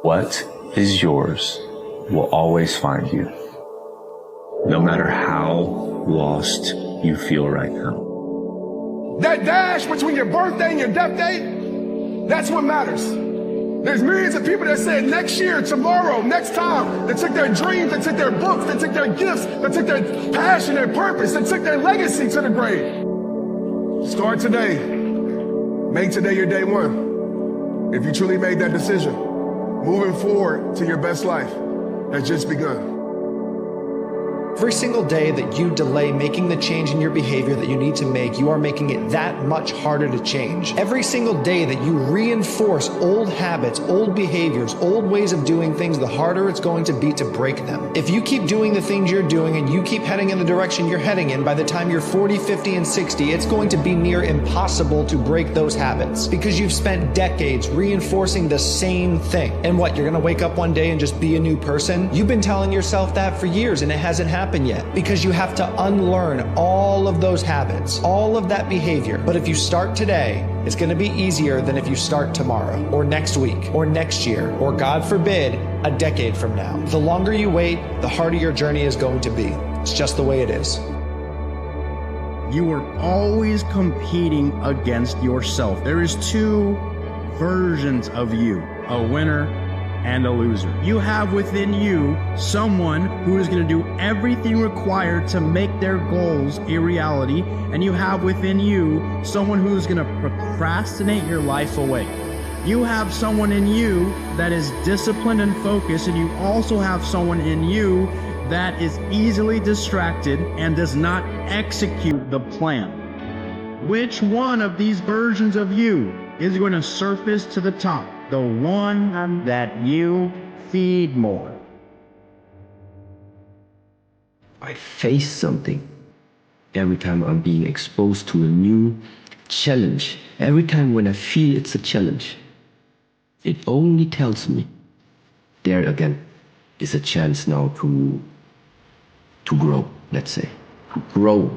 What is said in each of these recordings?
What is yours will always find you, no matter how lost you feel right now. That dash between your birthday and your death date, that's what matters. There's millions of people that said next year, tomorrow, next time. They took their dreams, they took their books, they took their gifts, they took their passion, their purpose, they took their legacy to the grave. Start today. Make today your day one. If you truly made that decision, moving forward to your best life has just begun. Every single day that you delay making the change in your behavior that you need to make, you are making it that much harder to change. Every single day that you reinforce old habits, old behaviors, old ways of doing things, the harder it's going to be to break them. If you keep doing the things you're doing and you keep heading in the direction you're heading in, by the time you're 40, 50, and 60, it's going to be near impossible to break those habits because you've spent decades reinforcing the same thing. And what, you're gonna wake up one day and just be a new person? You've been telling yourself that for years and it hasn't happened yet, because you have to unlearn all of those habits, all of that behavior. But if you start today, it's going to be easier than if you start tomorrow, or next week, or next year, or God forbid, a decade from now. The longer you wait, the harder your journey is going to be. It's just the way it is. You are always competing against yourself. There is two versions of you, a winner and a loser. You have within you someone who is going to do everything required to make their goals a reality, and you have within you someone who's going to procrastinate your life away. You have someone in you that is disciplined and focused, and you also have someone in you that is easily distracted and does not execute the plan. Which one of these versions of you is going to surface to the top? The one that you feed more. I face something every time I'm being exposed to a new challenge. Every time when I feel it's a challenge, it only tells me there again is a chance now to grow, let's say, to grow,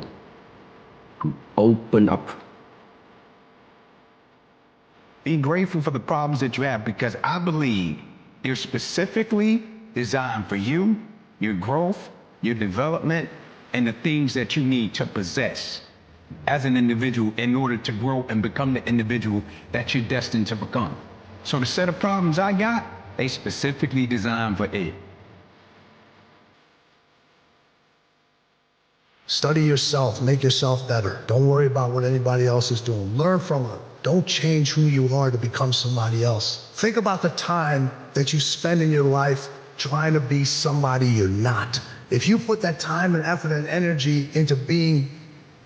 to open up. Be grateful for the problems that you have, because I believe they're specifically designed for you, your growth, your development, and the things that you need to possess as an individual in order to grow and become the individual that you're destined to become. So the set of problems I got, they specifically designed for it. Study yourself, make yourself better. Don't worry about what anybody else is doing. Learn from it. Don't change who you are to become somebody else. Think about the time that you spend in your life trying to be somebody you're not. If you put that time and effort and energy into being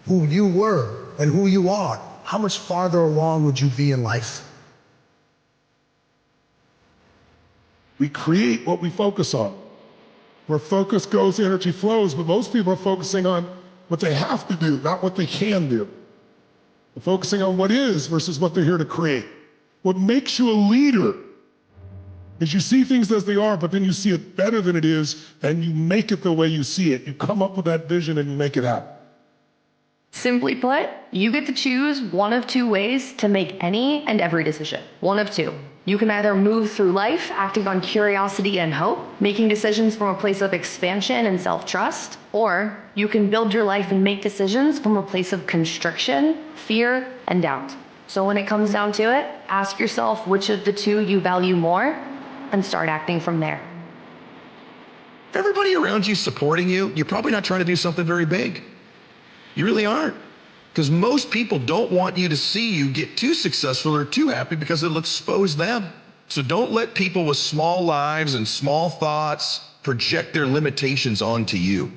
who you were and who you are, how much farther along would you be in life? We create what we focus on. Where focus goes, energy flows, but most people are focusing on what they have to do, not what they can do. They're focusing on what is versus what they're here to create. What makes you a leader is you see things as they are, but then you see it better than it is, and you make it the way you see it. You come up with that vision and you make it happen. Simply put, you get to choose one of two ways to make any and every decision. One of two. You can either move through life acting on curiosity and hope, making decisions from a place of expansion and self-trust, or you can build your life and make decisions from a place of constriction, fear, and doubt. So when it comes down to it, ask yourself which of the two you value more and start acting from there. If everybody around you supporting you, you're probably not trying to do something very big. You really aren't. Because most people don't want you to see you get too successful or too happy because it'll expose them. So don't let people with small lives and small thoughts project their limitations onto you.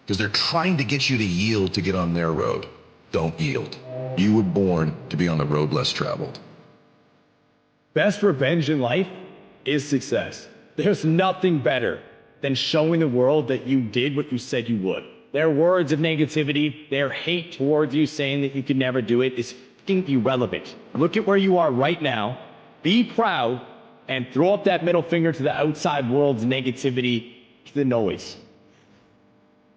Because they're trying to get you to yield to get on their road. Don't yield. You were born to be on a road less traveled. Best revenge in life is success. There's nothing better than showing the world that you did what you said you would. Their words of negativity, their hate towards you saying that you could never do it is f***ing irrelevant. Look at where you are right now, be proud, and throw up that middle finger to the outside world's negativity, to the noise.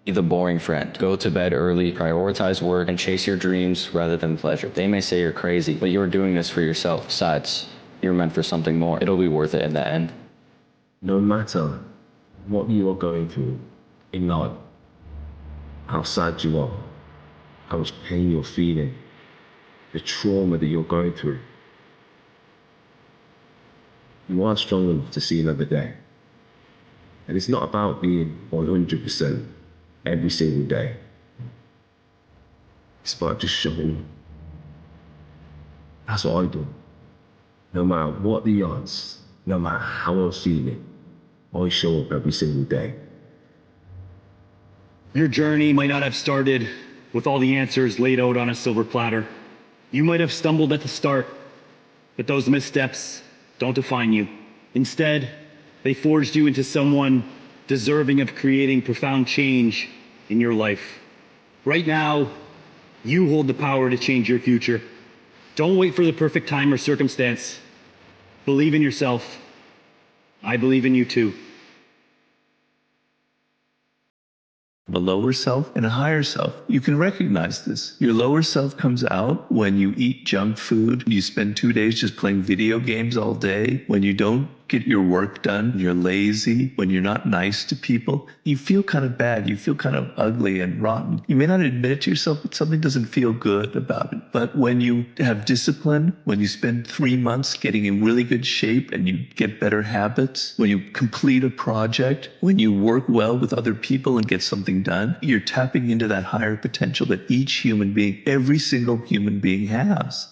Be the boring friend. Go to bed early, prioritize work, and chase your dreams rather than pleasure. They may say you're crazy, but you're doing this for yourself. Besides, you're meant for something more. It'll be worth it in the end. No matter what you are going through in life, how sad you are, how much pain you're feeling, the trauma that you're going through, you are strong enough to see another day. And it's not about being 100% every single day. It's about just showing up. That's what I do. No matter what the odds, no matter how I'm feeling, I show up every single day. Your journey might not have started with all the answers laid out on a silver platter. You might have stumbled at the start, but those missteps don't define you. Instead, they forged you into someone deserving of creating profound change in your life. Right now, you hold the power to change your future. Don't wait for the perfect time or circumstance. Believe in yourself. I believe in you too. A lower self and a higher self. You can recognize this. Your lower self comes out when you eat junk food, you spend 2 days just playing video games all day, when you don't get your work done, you're lazy, when you're not nice to people, you feel kind of bad, you feel kind of ugly and rotten. You may not admit it to yourself, but something doesn't feel good about it. But when you have discipline, when you spend 3 months getting in really good shape and you get better habits, when you complete a project, when you work well with other people and get something done, you're tapping into that higher potential that each human being, every single human being has.